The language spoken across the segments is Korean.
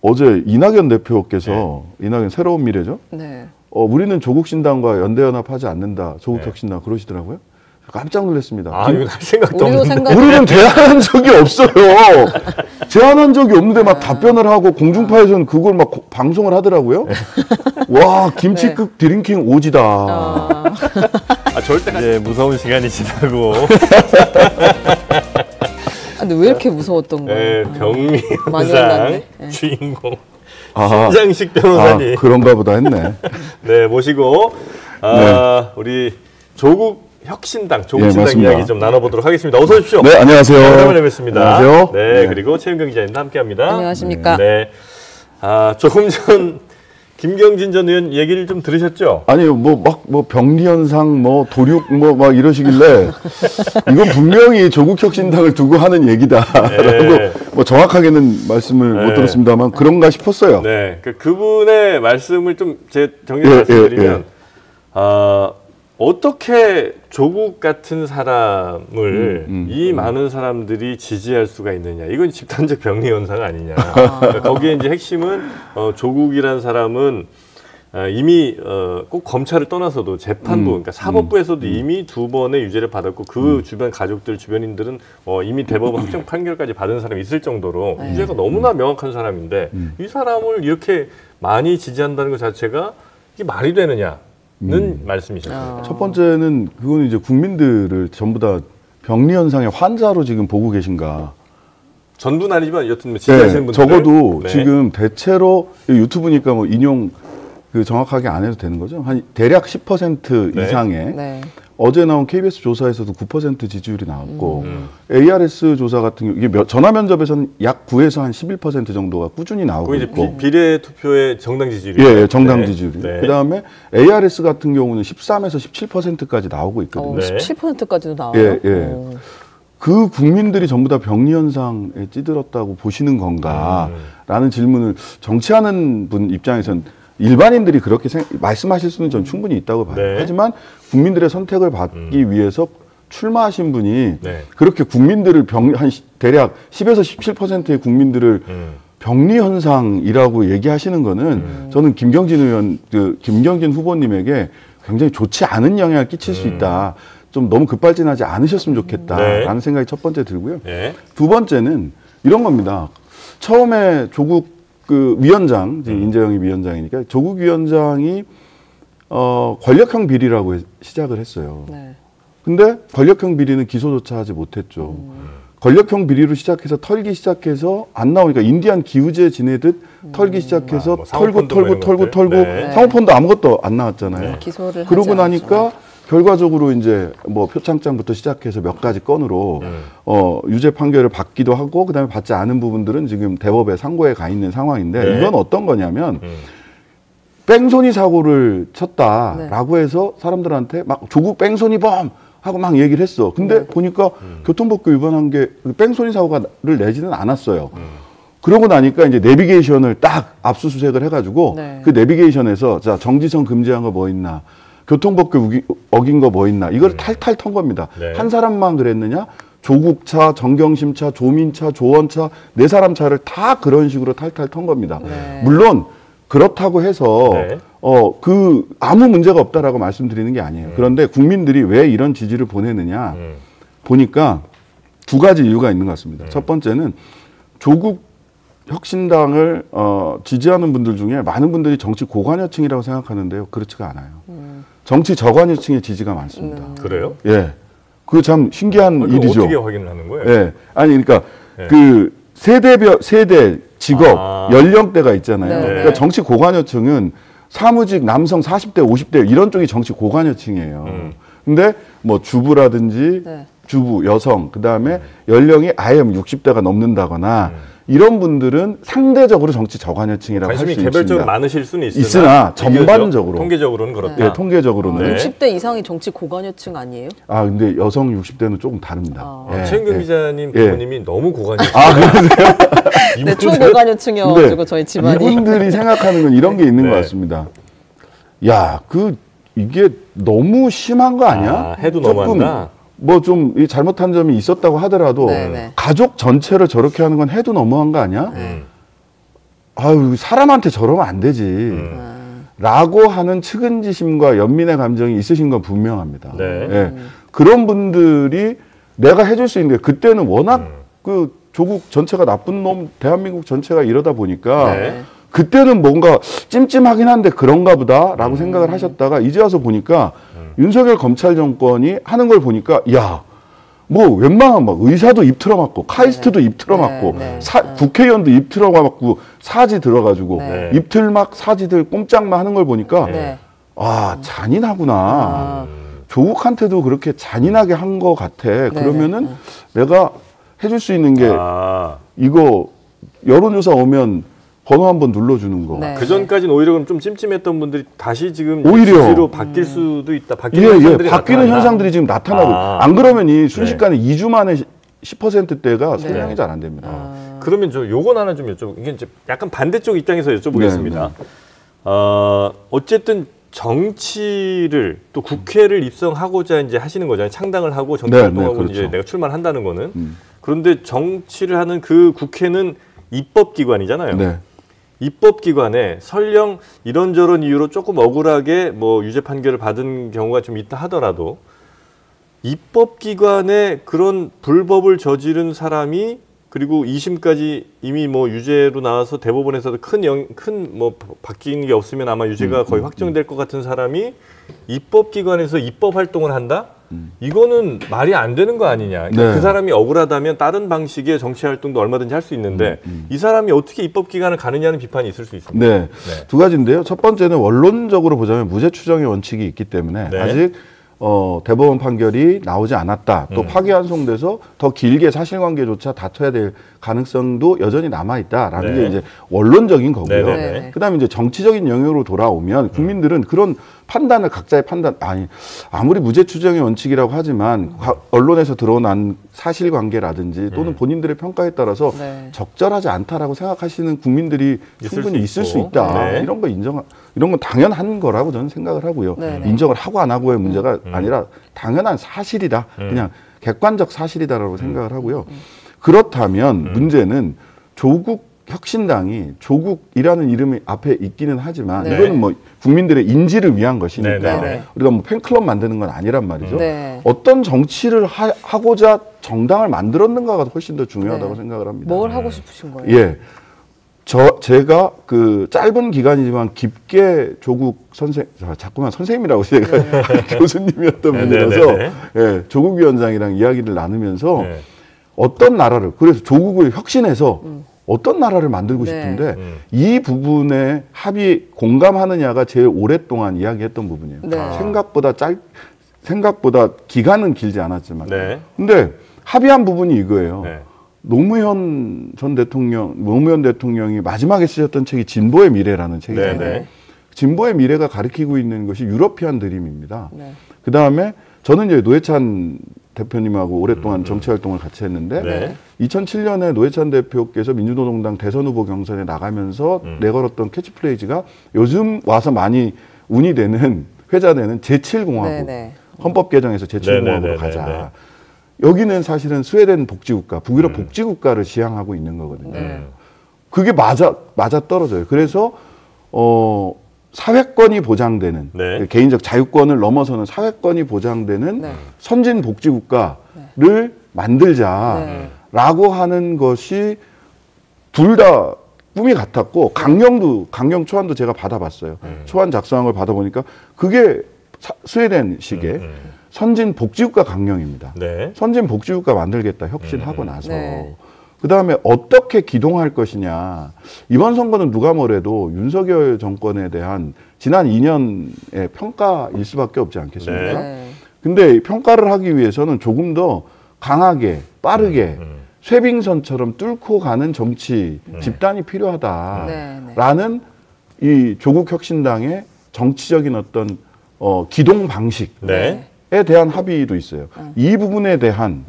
어제 이낙연 대표께서 이낙연 새로운 미래죠. 네. 우리는 조국 신당과 연대연합하지 않는다. 조국 혁신당 그러시더라고요. 깜짝 놀랐습니다. 아, 이거 할 생각도 없는데. 우리는 제안한 적이 없어요. 제안한 적이 없는데 막 답변을 하고 공중파에서는 그걸 막 방송을 하더라고요. 와, 김치국 드링킹 오지다. 절대 이제 무서운 시간이 지나고. 근데 왜 이렇게 무서웠던 거예요? 네, 병리현상 주인공 신장식 변호사님. 그런가 보다 했네. 네, 모시고 우리 조국 혁신당, 조국신당 이야기 좀 나눠보도록 하겠습니다. 어서 오십시오. 네, 안녕하세요. 오랜만에 뵙습니다. 안녕하세요. 네, 그리고 최은경 기자님도 함께합니다. 안녕하십니까. 네, 조금 전 김경진 전 의원 얘기를 좀 들으셨죠? 아니, 병리현상, 도륙, 막 이러시길래, 이건 분명히 조국혁신당을 두고 하는 얘기다라고, 정확하게는 말씀을 못 들었습니다만, 그런가 싶었어요. 네. 그분의 말씀을 좀 정리해 말씀드리면, 어떻게 조국 같은 사람을 이 많은 사람들이 지지할 수가 있느냐. 이건 집단적 병리 현상 아니냐. 그러니까 거기에 이제 핵심은 조국이라는 사람은 이미 꼭 검찰을 떠나서도 재판부, 그러니까 사법부에서도 이미 2번의 유죄를 받았고 그 주변 가족들, 주변인들은 이미 대법원 확정 판결까지 받은 사람이 있을 정도로 유죄가 너무나 명확한 사람인데 이 사람을 이렇게 많이 지지한다는 것 자체가 이게 말이 되느냐. 는 말씀이셨습니다. 첫 번째는 그거는 이제 국민들을 전부 다 병리 현상의 환자로 지금 보고 계신가? 전부는 아니지만 여튼 지지하시는 분들 적어도 지금 대체로 유튜브니까 인용 정확하게 안 해도 되는 거죠. 한 대략 10% 이상의 어제 나온 KBS 조사에서도 9% 지지율이 나왔고 ARS 조사 같은 경우 이게 전화 면접에서는 약 9에서 한 11% 정도가 꾸준히 나오고 있고 비례 투표의 정당 지지율이 예, 정당 지지율이. 그다음에 ARS 같은 경우는 13에서 17%까지 나오고 있거든요. 17%까지도 나와요? 예. 그 국민들이 전부 다 병리 현상에 찌들었다고 보시는 건가라는 질문을 정치하는 분 입장에서는 일반인들이 그렇게 말씀하실 수는 전 충분히 있다고 봐요. 하지만 국민들의 선택을 받기 위해서 출마하신 분이 그렇게 국민들을 대략 10에서 17%의 국민들을 병리 현상이라고 얘기하시는 거는 저는 김경진 후보님에게 굉장히 좋지 않은 영향을 끼칠 수 있다. 좀 너무 급발진하지 않으셨으면 좋겠다라는 생각이 첫 번째 들고요. 두 번째는 이런 겁니다. 처음에 조국 위원장, 인재영이 위원장이니까 조국 위원장이 권력형 비리라고 시작을 했어요. 근데 권력형 비리는 기소조차 하지 못했죠. 권력형 비리로 시작해서 털기 시작해서 안 나오니까 인디안 기우제 지내듯 털기 시작해서 털고 사모펀드 아무것도 안 나왔잖아요. 기소를 그러고 나니까 결과적으로 이제 표창장부터 시작해서 몇 가지 건으로 유죄 판결을 받기도 하고 그다음에 받지 않은 부분들은 지금 대법에 상고에 가 있는 상황인데 이건 어떤 거냐면 뺑소니 사고를 쳤다라고 해서 사람들한테 막 조국 뺑소니범 하고 막 얘기를 했어. 근데 보니까 교통법규 위반한 게 뺑소니 사고를 내지는 않았어요. 그러고 나니까 이제 내비게이션을 딱 압수수색을 해가지고 그 내비게이션에서 자 정지선 금지한 거 뭐 있나, 교통법규 어긴 거 뭐 있나 이걸 탈탈 턴 겁니다. 한 사람만 그랬느냐? 조국차, 정경심차, 조민차, 조원차 네 사람 차를 다 그런 식으로 탈탈 턴 겁니다. 물론 그렇다고 해서 아무 문제가 없다라고 말씀드리는 게 아니에요. 그런데 국민들이 왜 이런 지지를 보내느냐 보니까 두 가지 이유가 있는 것 같습니다. 첫 번째는 조국 혁신당을 지지하는 분들 중에 많은 분들이 정치 고관여층이라고 생각하는데요. 그렇지가 않아요. 정치 저관여층의 지지가 많습니다. 그래요? 예. 그거 참 신기한 일이죠. 어떻게 확인을 하는 거예요? 예. 아니, 그러니까 그 세대, 직업, 연령대가 있잖아요. 그러니까 정치 고관여층은 사무직 남성 40대, 50대 이런 쪽이 정치 고관여층이에요. 근데 주부라든지 주부, 여성, 그다음에 연령이 아예 60대가 넘는다거나 이런 분들은 상대적으로 정치 저관여층이라고 할 수 있습니다. 관심이 개별적으로 많으실 수는 있으나 전반적으로 통계적으로는 그렇다. 예, 통계적으로는 60대 이상이 정치 고관여층 아니에요? 근데 여성 60대는 조금 다릅니다. 최은경 기자님 부모님이 너무 고관여층. 그래요? 네, 초고관여층이어가지고 저희 집안이. 이분들이 생각하는 건 이런 게 있는 것 같습니다. 야, 이게 너무 심한 거 아니야? 해도 너무한다. 좀 잘못한 점이 있었다고 하더라도 가족 전체를 저렇게 하는 건 해도 너무한 거 아니야? 아유 사람한테 저러면 안 되지. 라고 하는 측은지심과 연민의 감정이 있으신 건 분명합니다. 네. 예. 그런 분들이 내가 해줄 수 있는데 그때는 워낙 그 조국 전체가 나쁜 놈, 대한민국 전체가 이러다 보니까 네. 그때는 뭔가 찜찜하긴 한데 그런가 보다라고 생각을 하셨다가 이제 와서 보니까 윤석열 검찰 정권이 하는 걸 보니까 야, 뭐 웬만한 막 의사도 입 틀어막고 카이스트도 입 틀어막고 국회의원도 입 틀어막고 사지 들어가지고 입틀막 사지들 꼼짝만 하는 걸 보니까 아 잔인하구나. 조국한테도 그렇게 잔인하게 한 것 같아. 그러면은 내가 해줄 수 있는 게 이거 여론조사 오면 번호 한번 눌러주는 거. 그 전까지는 오히려 그럼 좀 찜찜했던 분들이 다시 지금 오히려 지지로 바뀔 수도 있다. 바뀌는 현상들이 바뀌는 현상들이 지금 나타나고 안 그러면 이 순식간에 2주 만에 10%대가 성장이 잘 안 됩니다. 그러면 저 요건 하나 좀 여쭤보. 이게 이제 약간 반대쪽 입장에서 여쭤보겠습니다. 어쨌든 정치를 또 국회를 입성하고자 이제 하시는 거잖아요. 창당을 하고 정치 활동하고 그렇죠. 이제 내가 출마를 한다는 거는. 그런데 정치를 하는 그 국회는 입법기관이잖아요. 네. 입법기관에 설령 이런저런 이유로 조금 억울하게 뭐 유죄 판결을 받은 경우가 좀 있다 하더라도 입법기관에 그런 불법을 저지른 사람이 그리고 2심까지 이미 뭐 유죄로 나와서 대법원에서도 큰 뭐 바뀌는 게 없으면 아마 유죄가 거의 확정될 것 같은 사람이 입법기관에서 입법 활동을 한다? 이거는 말이 안 되는 거 아니냐. 그러니까 그 사람이 억울하다면 다른 방식의 정치 활동도 얼마든지 할 수 있는데 이 사람이 어떻게 입법기관을 가느냐는 비판이 있을 수 있습니다. 네. 두 가지인데요. 첫 번째는 원론적으로 보자면 무죄 추정의 원칙이 있기 때문에 아직 대법원 판결이 나오지 않았다. 또 파기환송돼서 더 길게 사실관계조차 다퉈야 될 가능성도 여전히 남아있다라는 게 이제 원론적인 거고요. 그다음에 이제 정치적인 영역으로 돌아오면 국민들은 그런 판단을 각자의 판단 아무리 무죄 추정의 원칙이라고 하지만 언론에서 드러난 사실관계라든지 또는 본인들의 평가에 따라서 적절하지 않다라고 생각하시는 국민들이 충분히 있을 수 있다. 이런 건 당연한 거라고 저는 생각을 하고요. 인정을 하고 안 하고의 문제가 아니라 당연한 사실이다. 그냥 객관적 사실이다라고 생각을 하고요. 그렇다면 문제는 조국 혁신당이 조국이라는 이름이 앞에 있기는 하지만 이거는 뭐 국민들의 인지를 위한 것이니까 우리가 뭐 팬클럽 만드는 건 아니란 말이죠. 어떤 정치를 하고자 정당을 만들었는가가 훨씬 더 중요하다고 생각을 합니다. 뭘 하고 싶으신 거예요? 예. 제가 그 짧은 기간이지만 깊게 조국 자꾸만 선생님이라고 제가 교수님이었던 분이라서 조국 위원장이랑 이야기를 나누면서 어떤 나라를 그래서 조국을 혁신해서 어떤 나라를 만들고 싶은데 이 부분에 합의 공감하느냐가 제일 오랫동안 이야기했던 부분이에요. 생각보다 기간은 길지 않았지만 근데 합의한 부분이 이거예요. 노무현 대통령이 마지막에 쓰셨던 책이 진보의 미래라는 책이잖아요. 진보의 미래가 가리키고 있는 것이 유러피안 드림입니다. 그 다음에 저는 이제 노회찬 대표님하고 오랫동안 정치활동을 같이 했는데 2007년에 노회찬 대표께서 민주노동당 대선 후보 경선에 나가면서 내걸었던 캐치프레이즈가 요즘 와서 많이 운이 되는 회자되는 제7공화국 헌법 개정에서 제7공화국으로 가자. 여기는 사실은 스웨덴 복지국가, 북유럽 복지국가를 지향하고 있는 거거든요. 그게 맞아 떨어져요. 그래서 사회권이 보장되는 개인적 자유권을 넘어서는 사회권이 보장되는 선진 복지국가를 만들자라고 하는 것이 둘 다 꿈이 같았고 강령 초안도 제가 받아봤어요. 초안 작성한 걸 받아보니까 그게 스웨덴식의 선진 복지국가 강령입니다. 선진 복지국가 만들겠다 혁신하고 나서 그 다음에 어떻게 기동할 것이냐. 이번 선거는 누가 뭐래도 윤석열 정권에 대한 지난 2년의 평가일 수밖에 없지 않겠습니까? 근데 평가를 하기 위해서는 조금 더 강하게 빠르게 쇠빙선처럼 뚫고 가는 정치 집단이 필요하다라는 이 조국 혁신당의 정치적인 어떤 기동 방식에 대한 합의도 있어요. 이 부분에 대한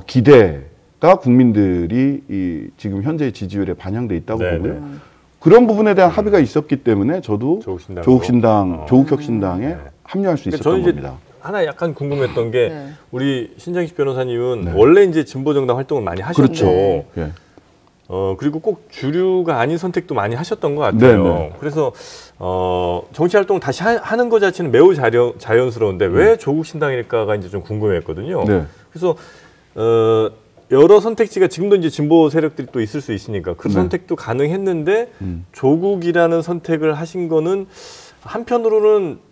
기대가 국민들이 지금 현재 지지율에 반영돼 있다고 보고요. 그런 부분에 대한 합의가 있었기 때문에 저도 조국혁신당에 합류할 수 있었던 겁니다. 하나 약간 궁금했던 게 우리 신장식 변호사님은 원래 이제 진보정당 활동을 많이 하셨고 그리고 꼭 주류가 아닌 선택도 많이 하셨던 것 같아요. 네네. 그래서 정치 활동 다시 하는 것 자체는 매우 자연스러운데 왜 조국 신당일까가 이제 좀 궁금했거든요. 네. 그래서 여러 선택지가 지금도 이제 진보 세력들이 또 있을 수 있으니까 그 네. 선택도 가능했는데 조국이라는 선택을 하신 거는 한편으로는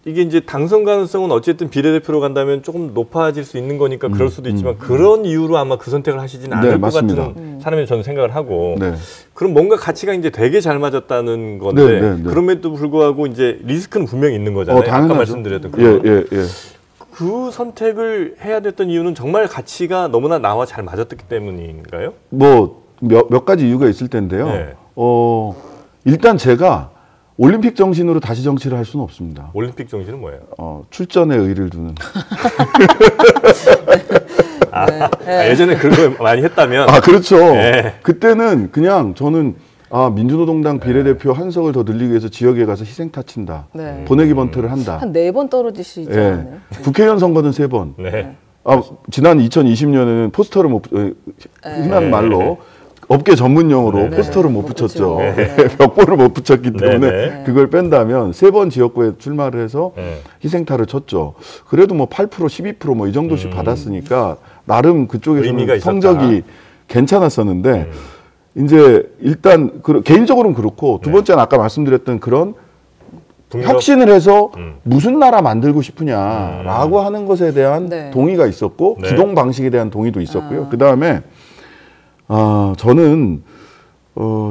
이게 이제 당선 가능성은 어쨌든 비례대표로 간다면 조금 높아질 수 있는 거니까 그럴 수도 있지만 그런 이유로 아마 그 선택을 하시지는 않을 것 맞습니다. 같은 사람이 저는 생각을 하고 네. 그럼 뭔가 가치가 이제 되게 잘 맞았다는 건데 네, 네, 네. 그럼에도 불구하고 이제 리스크는 분명히 있는 거잖아요. 당연하죠. 아까 말씀드렸던 그런 예. 그 선택을 해야 됐던 이유는 정말 가치가 너무나 나와 잘 맞았기 때문인가요? 뭐 몇 가지 이유가 있을 텐데요. 네. 일단 제가 올림픽 정신으로 다시 정치를 할 수는 없습니다. 올림픽 정신은 뭐예요? 출전에 의의를 두는. 예전에 그런 거 많이 했다면. 그렇죠. 네. 그때는 그냥 저는 민주노동당 비례대표 한석을 더 늘리기 위해서 지역에 가서 희생타친다. 네. 보내기 번트를 한다. 한 4번 떨어지시지 않나요? 국회의원 선거는 3번. 네. 지난 2020년에는 포스터를 흔한 말로 업계 전문용어로 포스터를 못 붙였죠. 벽보를 못 붙였기 때문에 그걸 뺀다면 3번 지역구에 출마를 해서 희생타를 쳤죠. 그래도 뭐 8%, 12% 뭐 이 정도씩 받았으니까 나름 그쪽에서는 성적이 괜찮았었는데 이제 일단 개인적으로는 그렇고 두 번째는 아까 말씀드렸던 그런 혁신을 해서 무슨 나라 만들고 싶으냐라고 하는 것에 대한 동의가 있었고 기동 방식에 대한 동의도 있었고요. 그 다음에 저는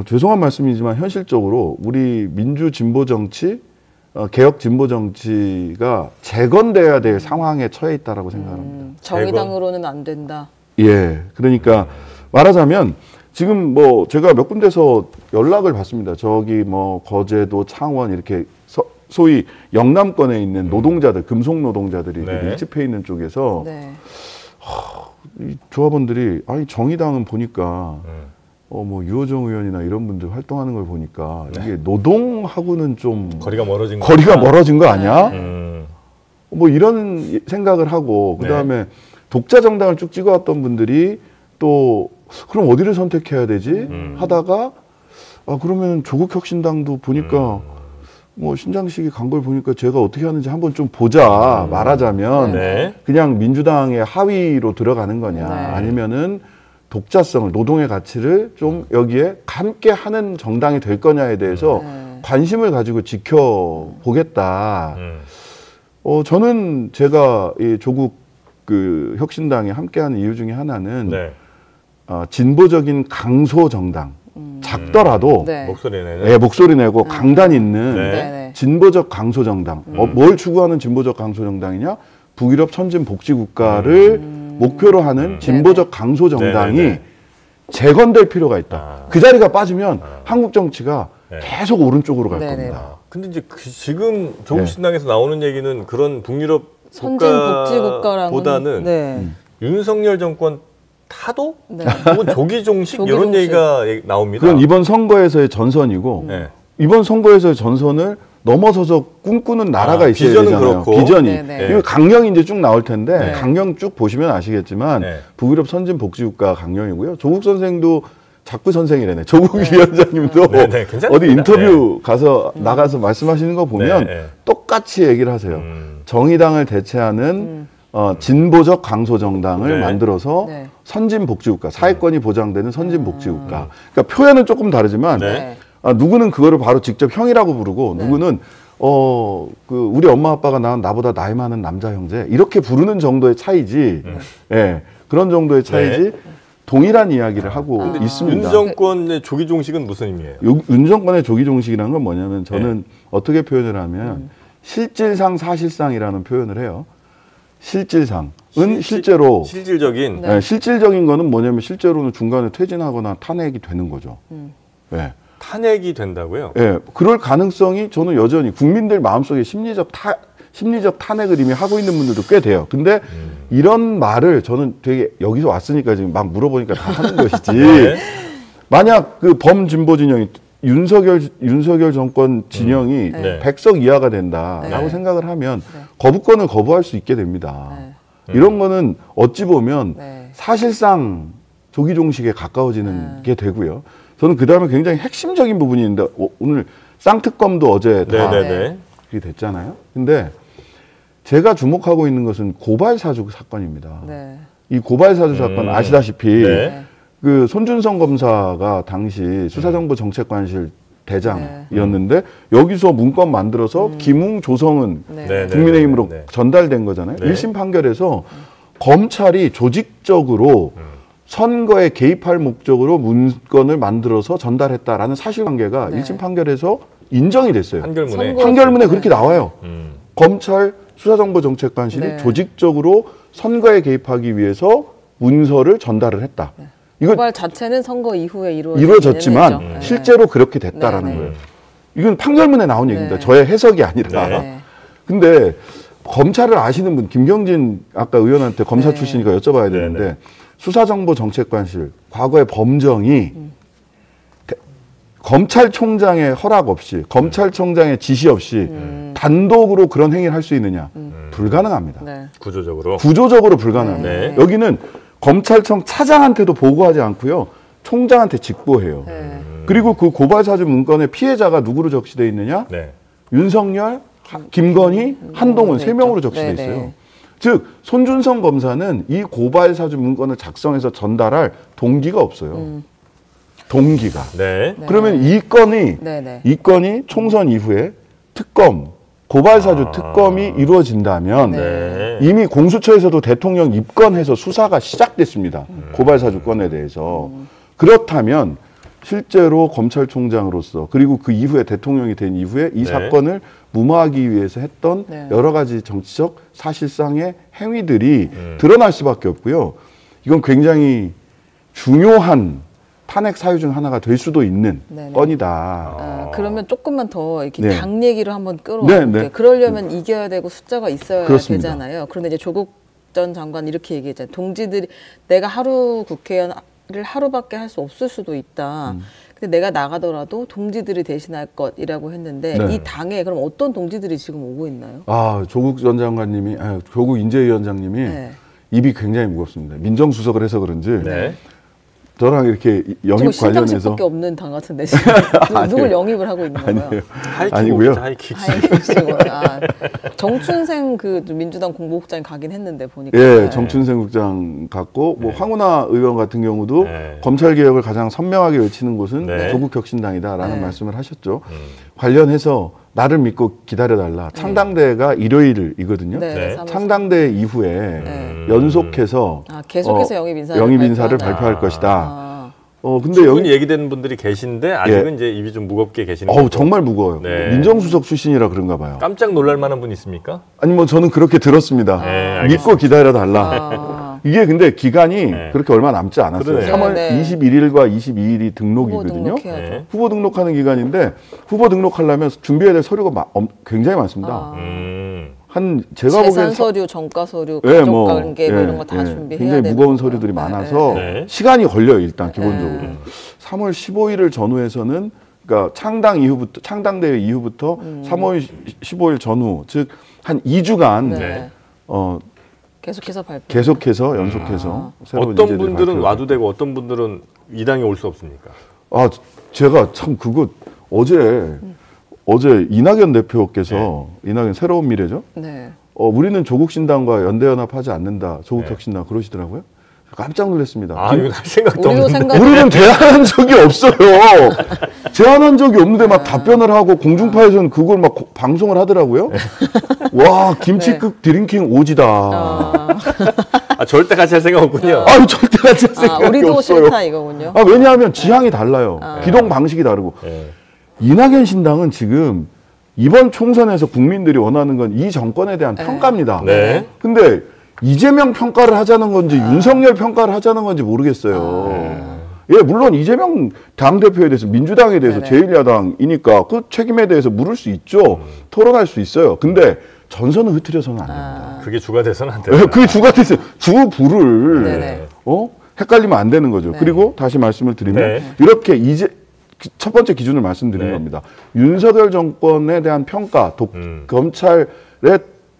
죄송한 말씀이지만 현실적으로 우리 민주 진보 정치, 개혁 진보 정치가 재건돼야 될 상황에 처해 있다라고 생각합니다. 정의당으로는 안 된다. 예, 그러니까 말하자면 지금 뭐 제가 몇 군데서 연락을 받습니다. 저기 뭐 거제도, 창원 이렇게 소위 영남권에 있는 노동자들, 금속 노동자들이 밀집해 있는 쪽에서 이 조합원들이 정의당은 보니까 뭐 유호정 의원이나 이런 분들 활동하는 걸 보니까 이게 노동하고는 좀 거리가 멀어진 거 아니야? 뭐 이런 생각을 하고 그다음에 독자 정당을 쭉 찍어왔던 분들이 또 그럼 어디를 선택해야 되지? 하다가 그러면 조국혁신당도 보니까 뭐 신장식이 간 걸 보니까 제가 어떻게 하는지 한번 좀 보자. 말하자면 그냥 민주당의 하위로 들어가는 거냐 아니면은 독자성을 노동의 가치를 좀 여기에 함께 하는 정당이 될 거냐에 대해서 관심을 가지고 지켜보겠다. 저는 제가 이 조국 그 혁신당에 함께하는 이유 중에 하나는 진보적인 강소 정당. 작더라도 목소리 내고 강단 있는 진보적 강소정당. 뭘 추구하는 진보적 강소정당이냐? 북유럽 선진 복지국가를 목표로 하는 진보적 강소정당이 재건될 필요가 있다. 그 자리가 빠지면 한국 정치가 계속 오른쪽으로 갈 겁니다. 근데 이제 지금 조국 신당에서 나오는 얘기는 그런 북유럽 선진 복지국가보다는 윤석열 정권 타도? 혹은 조기 종식 이런 얘기가 나옵니다. 그건 이번 선거에서의 전선이고 이번 선거에서의 전선을 넘어서서 꿈꾸는 나라가 있어야 되잖아요. 그렇고. 비전이. 이거 강령이 이제 쭉 나올 텐데 강령 쭉 보시면 아시겠지만 북유럽 선진 복지국가 강령이고요. 조국 선생도 자꾸 선생이래네. 조국 위원장님도 어디 인터뷰 가서 나가서 말씀하시는 거 보면 똑같이 얘기를 하세요. 정의당을 대체하는 진보적 강소정당을 만들어서 선진복지국가, 사회권이 보장되는 선진복지국가. 그러니까 표현은 조금 다르지만 누구는 그거를 바로 직접 형이라고 부르고 누구는 우리 엄마 아빠가 낳은 나보다 나이 많은 남자 형제 이렇게 부르는 정도의 차이지. 그런 정도의 차이지. 동일한 이야기를 하고 있습니다. 윤 정권의 조기 종식은 무슨 의미예요? 윤 정권의 조기 종식이라는 건 뭐냐면 저는 어떻게 표현을 하면 실질상 사실상이라는 표현을 해요. 실질상은 실제로 실질적인 실질적인 거는 뭐냐면 실제로는 중간에 퇴진하거나 탄핵이 되는 거죠. 탄핵이 된다고요? 그럴 가능성이 저는 여전히 국민들 마음속에 심리적 탄핵을 이미 하고 있는 분들도 꽤 돼요. 근데 이런 말을 저는 되게 여기서 왔으니까 지금 막 물어보니까 다 하는 것이지. 만약 그 범진보 진영이 윤석열 정권 진영이 100석 이하가 된다라고 생각을 하면 거부권을 거부할 수 있게 됩니다. 이런 거는 어찌 보면 사실상 조기종식에 가까워지는 게 되고요. 저는 그 다음에 굉장히 핵심적인 부분이 있는데 오늘 쌍특검도 어제 다 네네네. 됐잖아요. 근데 제가 주목하고 있는 것은 고발사주 사건입니다. 네. 이 고발사주 사건 아시다시피 네. 그 손준성 검사가 당시 수사정보정책관실 대장이었는데 여기서 문건 만들어서 김웅, 조성은 네. 국민의힘으로 네. 전달된 거잖아요. 네. 1심 판결에서 검찰이 조직적으로 선거에 개입할 목적으로 문건을 만들어서 전달했다라는 사실관계가 네. 1심 판결에서 인정이 됐어요. 판결문에. 선거- 판결문에 그렇게 나와요. 음. 검찰 수사정보정책관실이 네. 조직적으로 선거에 개입하기 위해서 문서를 전달을 했다. 이거 고발 자체는 선거 이후에 이루어졌지만 했죠. 실제로 그렇게 됐다라는 네, 네. 거예요. 이건 판결문에 나온 얘기입니다. 네. 저의 해석이 아니라. 네. 근데 검찰을 아시는 분, 김경진 아까 의원한테 검사 네. 출신이니까 여쭤봐야 되는데 네, 네. 수사정보정책관실 과거의 범정이 검찰총장의 허락 없이 검찰총장의 지시 없이 단독으로 그런 행위를 할 수 있느냐? 불가능합니다. 네. 구조적으로. 구조적으로 불가능합니다. 네. 여기는 검찰청 차장한테도 보고하지 않고요. 총장한테 직보해요. 네. 그리고 그 고발사주 문건의 피해자가 누구로 적시되어 있느냐? 네. 윤석열, 김건희, 한동훈 돼 세 명으로 있죠. 적시되어 네네. 있어요. 즉 손준성 검사는 이 고발사주 문건을 작성해서 전달할 동기가 없어요. 동기가. 네. 그러면 이 건이 네네. 이 건이 총선 이후에 특검, 고발사주 특검이 이루어진다면 네. 이미 공수처에서도 대통령 입건해서 수사가 시작됐습니다. 고발사주 건에 대해서. 그렇다면 실제로 검찰총장으로서 그리고 그 이후에 대통령이 된 이후에 이 네. 사건을 무마하기 위해서 했던 네. 여러 가지 정치적 사실상의 행위들이 드러날 수밖에 없고요. 이건 굉장히 중요한 탄핵 사유 중 하나가 될 수도 있는 네네. 건이다. 그러면 조금만 더 이렇게 네. 당 얘기로 한번 네, 끌어볼게요. 네. 그러려면 이겨야 되고 숫자가 있어야 그렇습니다. 되잖아요. 그런데 이제 조국 전 장관 이렇게 얘기했잖아요. 동지들이 내가 하루 국회의원을 하루밖에 할 수 없을 수도 있다. 근데 내가 나가더라도 동지들이 대신할 것이라고 했는데 네. 이 당에 그럼 어떤 동지들이 지금 오고 있나요? 조국 전 장관님이, 조국 인재위원장님이 네. 입이 굉장히 무겁습니다. 민정수석을 해서 그런지 네. 저랑 이렇게 영입 지금 관련해서 신장식밖에 없는 당 같은데 지금 누굴 영입을 하고 있는 건가요? 아니에요. 하이킥 아니고요. 오겠다, 하이킥. 정춘생 그 민주당 공보국장이 가긴 했는데 보니까 예, 정춘생 국장 같고 뭐 황운하 의원 같은 경우도 네. 검찰 개혁을 가장 선명하게 외치는 곳은 네. 조국혁신당이다라는 네. 말씀을 하셨죠. 관련해서 나를 믿고 기다려달라. 창당대가 일요일이거든요. 네, 네. 창당대 이후에 연속해서 계속해서 영입 인사를 영입 인사를 발표한다. 발표할 것이다. 아, 근데 충분히 얘기되는 분들이 계신데 아직은 이제 입이 좀 무겁게 계시는 거죠. 정말 무거워요. 네. 민정수석 출신이라 그런가 봐요. 깜짝 놀랄 만한 분 있습니까? 아니 뭐 저는 그렇게 들었습니다. 네, 믿고 기다려달라. 아, 이게 근데 기간이 네. 그렇게 얼마 남지 않았어요. 그러네요. 3월 네, 네. 21일과 22일이 후보 등록이거든요. 등록해야죠. 네. 후보 등록하는 기간인데 후보 등록하려면 준비해야 될 서류가 굉장히 많습니다. 아, 제가 보기엔 재산 서류, 정가 서류, 예, 가족 뭐, 관계 뭐 예, 이런 거 다 예. 준비해야 굉장히 되는 무거운 거고요. 서류들이 네, 많아서 네. 시간이 걸려요 일단 기본적으로. 3월 15일을 전후해서는 그러니까 창당대회 이후부터 3월 15일 전후 즉 한 2주간 네. 계속해서 발표. 계속해서 연속해서 새로운 어떤 인재들이 분들은 발표를 와도 되고 어떤 분들은 이 당에 올 수 없습니까? 제가 참 그거 어제 이낙연 대표께서 이낙연 새로운 미래죠. 네. 우리는 조국신당과 연대연합하지 않는다. 조국혁신당 그러시더라고요. 깜짝 놀랐습니다. 이건 할 생각도 우리도 없는데. 생각. 우리는 제안한 적이 없어요. 제안한 적이 없는데 막 답변을 하고 공중파에서는 그걸 막 방송을 하더라고요. 와 김치국 드링킹 오지다. 절대 같이 할 생각 없군요. 절대 같이 할 생각이 우리도 없어요. 싫다 이거군요. 왜냐하면 지향이 달라요. 기동 방식이 다르고. 네. 이낙연 신당은 지금 이번 총선에서 국민들이 원하는 건 이 정권에 대한 평가입니다. 네. 근데 이재명 평가를 하자는 건지 윤석열 평가를 하자는 건지 모르겠어요. 예, 물론 이재명 당대표에 대해서 민주당에 대해서 네네. 제1야당이니까 그 책임에 대해서 물을 수 있죠. 토론할 수 있어요. 근데 전선을 흐트려서는 안 됩니다. 그게 주가 돼서는 안 돼요. 예, 그게 주가 돼서 주부를 네네. 헷갈리면 안 되는 거죠. 그리고 다시 말씀을 드리면 네. 이렇게 첫 번째 기준을 말씀드린 네. 겁니다. 윤석열 정권에 대한 평가, 검찰의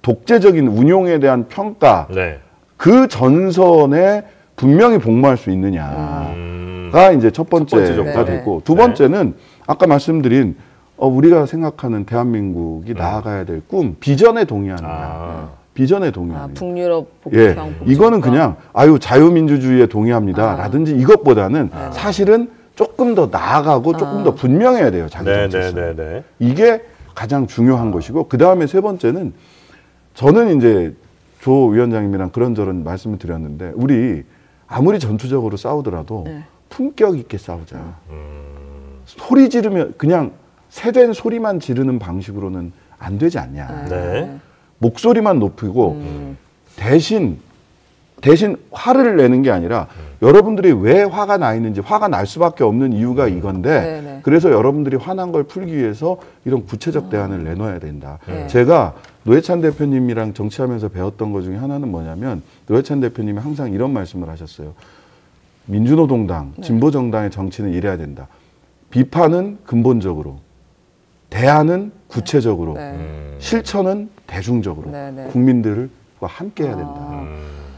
독재적인 운용에 대한 평가, 네. 그 전선에 분명히 복무할 수 있느냐가 이제 첫 번째가 조건. 됐고 두 번째는 아까 말씀드린 우리가 생각하는 대한민국이 나아가야 될 꿈, 비전에 동의하느냐. 비전에 동의하느냐. 북유럽 복합형 이거는 그냥 자유민주주의에 동의합니다. 라든지 이것보다는 사실은 조금 더 나아가고 조금 더 분명해야 돼요. 자기 정체성. 이게 가장 중요한 것이고 그 다음에 세 번째는 저는 이제 조 위원장님이랑 그런저런 말씀을 드렸는데 우리 아무리 전투적으로 싸우더라도 품격 있게 싸우자. 소리 지르면 그냥 새된 소리만 지르는 방식으로는 안 되지 않냐. 목소리만 높이고 대신 화를 내는 게 아니라 여러분들이 왜 화가 나 있는지 화가 날 수밖에 없는 이유가 이건데 그래서 여러분들이 화난 걸 풀기 위해서 이런 구체적 대안을 내놔야 된다. 제가 노회찬 대표님이랑 정치하면서 배웠던 것 중에 하나는 뭐냐면 노회찬 대표님이 항상 이런 말씀을 하셨어요. 민주노동당, 진보정당의 정치는 이래야 된다. 비판은 근본적으로, 대안은 구체적으로, 실천은 대중적으로 국민들과 함께 해야 된다.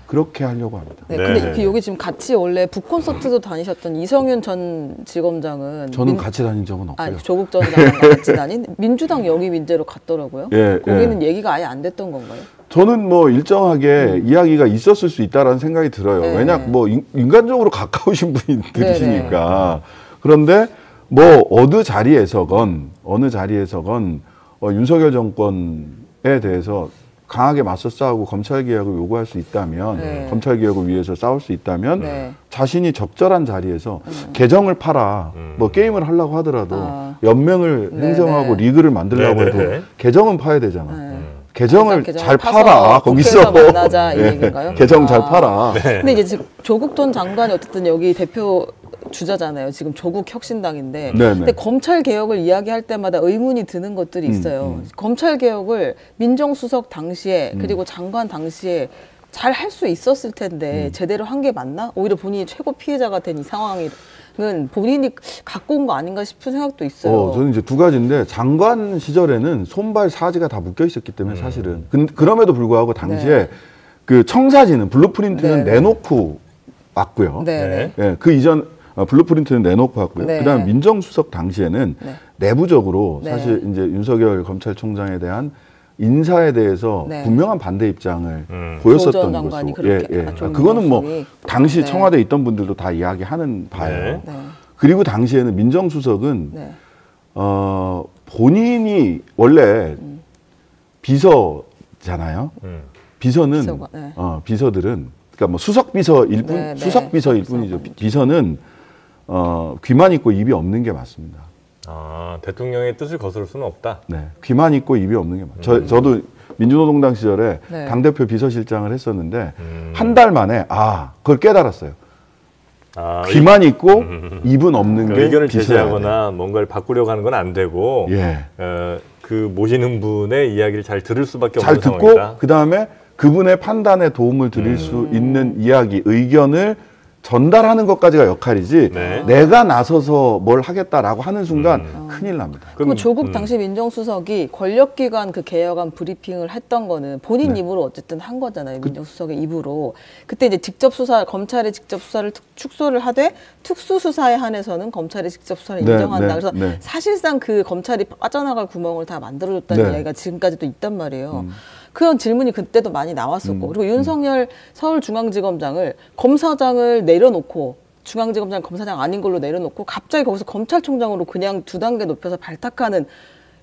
그렇게 하려고 합니다. 근데 여기 지금 같이 원래 북콘서트도 다니셨던 이성윤 전 지검장은 저는 같이 다닌 적은 없고요. 아니, 조국 전 장관 같이 다닌 민주당 영입 인재로 갔더라고요. 거기는 얘기가 아예 안 됐던 건가요? 저는 뭐 일정하게 이야기가 있었을 수 있다라는 생각이 들어요. 왜냐 뭐 인간적으로 가까우신 분들이시니까. 그런데 뭐 어느 자리에서건 윤석열 정권에 대해서 강하게 맞서 싸우고 검찰개혁을 요구할 수 있다면 검찰개혁을 위해서 싸울 수 있다면 자신이 적절한 자리에서 개정을 팔아 뭐 게임을 하려고 하더라도 연맹을 행정하고 리그를 만들려고 해도 개정은 파야 되잖아. 개정을 잘 팔아 거기서 만나자 이 얘기인가요? 개정 잘 팔아. 근데 이제 지금 조국 전 장관이 어쨌든 여기 대표 주자잖아요. 지금 조국 혁신당인데. 근데 검찰 개혁을 이야기할 때마다 의문이 드는 것들이 있어요. 검찰 개혁을 민정수석 당시에 그리고 장관 당시에 잘 할 수 있었을 텐데 제대로 한 게 맞나? 오히려 본인이 최고 피해자가 된 이 상황은 본인이 갖고 온 거 아닌가 싶은 생각도 있어요. 저는 이제 두 가지인데 장관 시절에는 손발 사지가 다 묶여 있었기 때문에 사실은 그럼에도 불구하고 당시에 그 청사진은 블루프린트는 내놓고 왔고요. 그 이전 블루프린트는 내놓고 왔고요. 그다음에 민정수석 당시에는 내부적으로 사실 이제 윤석열 검찰총장에 대한 인사에 대해서 분명한 반대 입장을 보였었던 것이고, 그거는 뭐 당시 청와대에 있던 분들도 다 이야기하는 바예요. 그리고 당시에는 민정수석은 본인이 원래 비서잖아요. 비서는 비서들은 그러니까 뭐 수석비서일 뿐이죠. 비서는 귀만 있고 입이 없는 게 맞습니다. 대통령의 뜻을 거스를 수는 없다. 귀만 있고 입이 없는 게 맞아요. 저도 민주노동당 시절에 당대표 비서실장을 했었는데 한 달 만에 그걸 깨달았어요. 귀만 있고 입은 없는 게 의견을 제시하거나 뭔가를 바꾸려고 하는 건 안 되고 그 모시는 분의 이야기를 잘 들을 수밖에 없는 상황이다. 잘 듣고 그다음에 그분의 판단에 도움을 드릴 수 있는 이야기, 의견을 전달하는 것까지가 역할이지 내가 나서서 뭘 하겠다라고 하는 순간 큰일 납니다. 그럼 조국 당시 민정수석이 권력기관 그 개혁안 브리핑을 했던 거는 본인 입으로 어쨌든 한 거잖아요. 민정수석의 입으로. 그때 이제 직접 수사, 검찰이 직접 수사를 축소를 하되 특수수사에 한해서는 검찰이 직접 수사를 인정한다. 그래서 사실상 그 검찰이 빠져나갈 구멍을 다 만들어줬다는 이야기가 지금까지도 있단 말이에요. 그런 질문이 그때도 많이 나왔었고 그리고 윤석열 서울중앙지검장을 검사장을 내려놓고 중앙지검장 검사장 아닌 걸로 내려놓고 갑자기 거기서 검찰총장으로 그냥 2단계 높여서 발탁하는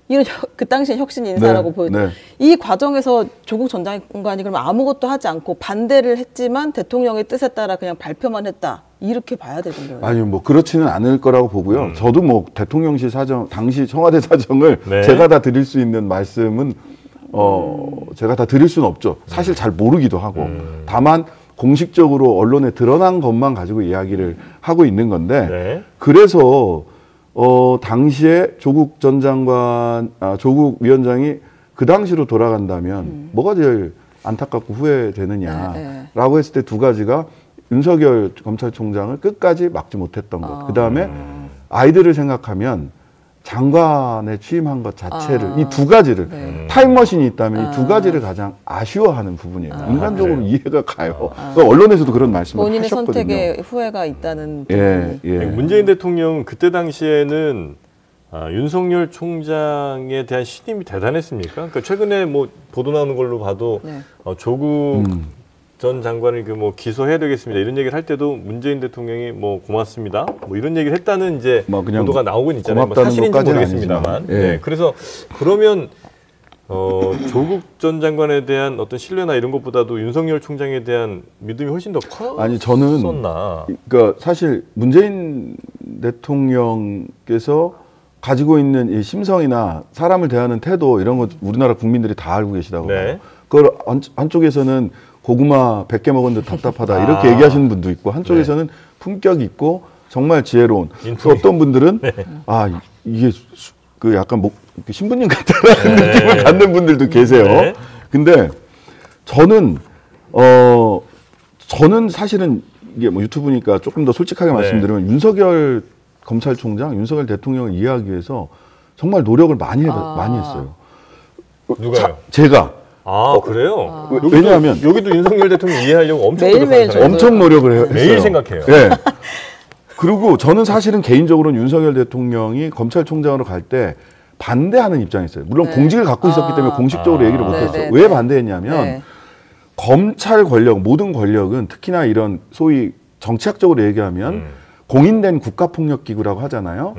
이런 그 당시에 혁신 인사라고 보여요. 이 과정에서 조국 전 장관이 그러면 아무것도 하지 않고 반대를 했지만 대통령의 뜻에 따라 그냥 발표만 했다. 이렇게 봐야 되는 거예요. 아니 뭐 그렇지는 않을 거라고 보고요. 저도 뭐 대통령실 사정, 당시 청와대 사정을 제가 다 드릴 수 있는 말씀은 제가 다 드릴 수는 없죠. 사실 잘 모르기도 하고. 다만 공식적으로 언론에 드러난 것만 가지고 이야기를 하고 있는 건데 그래서 당시에 조국 전 장관, 조국 위원장이 그 당시로 돌아간다면 뭐가 제일 안타깝고 후회되느냐라고 했을 때 두 가지가 윤석열 검찰총장을 끝까지 막지 못했던 것. 그 다음에 아이들을 생각하면 장관에 취임한 것 자체를 이 두 가지를 타임머신이 있다면 이 두 가지를 가장 아쉬워하는 부분이에요. 인간적으로 그래요? 이해가 가요. 그러니까 언론에서도 그런 말씀을 본인의 하셨거든요. 선택에 후회가 있다는 예, 예. 문재인 대통령 그때 당시에는 윤석열 총장에 대한 신임이 대단했습니까? 그러니까 최근에 뭐 보도 나오는 걸로 봐도 네. 조국 전 장관을 뭐 기소해야 되겠습니다. 이런 얘기를 할 때도 문재인 대통령이 뭐 고맙습니다. 뭐 이런 얘기를 했다는 이제 뭐 그냥 보도가 나오곤 있잖아요. 뭐 고맙다는 사실인지 것까지는 모르겠습니다만. 아니지만. 예. 네. 그래서 그러면 조국 전 장관에 대한 어떤 신뢰나 이런 것보다도 윤석열 총장에 대한 믿음이 훨씬 더 아니 저는 컸었나? 그러니까 사실 문재인 대통령께서 가지고 있는 이 심성이나 사람을 대하는 태도 이런 거 우리나라 국민들이 다 알고 계시다고 네. 봐요. 그걸 한쪽에서는 고구마 100개 먹은 듯 답답하다 이렇게 얘기하시는 분도 있고 한쪽에서는 품격이 있고 정말 지혜로운 또 어떤 분들은 이게 그 약간 신부님 같다라는 느낌을 갖는 분들도 계세요. 네. 근데 저는 사실은 이게 뭐 유튜브니까 조금 더 솔직하게 말씀드리면 윤석열 검찰총장, 윤석열 대통령을 이해하기 위해서 정말 노력을 많이 했어요. 누가요? 제가. 그래요? 왜냐하면 여기도 윤석열 대통령 이해하려고 엄청 매일매일 노력하는 엄청 노력을 했어요. 매일 생각해요. 네. 그리고 저는 사실은 개인적으로는 윤석열 대통령이 검찰총장으로 갈 때 반대하는 입장이었어요. 물론 공직을 갖고 있었기 때문에 공식적으로 얘기를 못했어요. 왜 반대했냐면 검찰 권력, 모든 권력은 특히나 이런 소위 정치학적으로 얘기하면 공인된 국가폭력기구라고 하잖아요.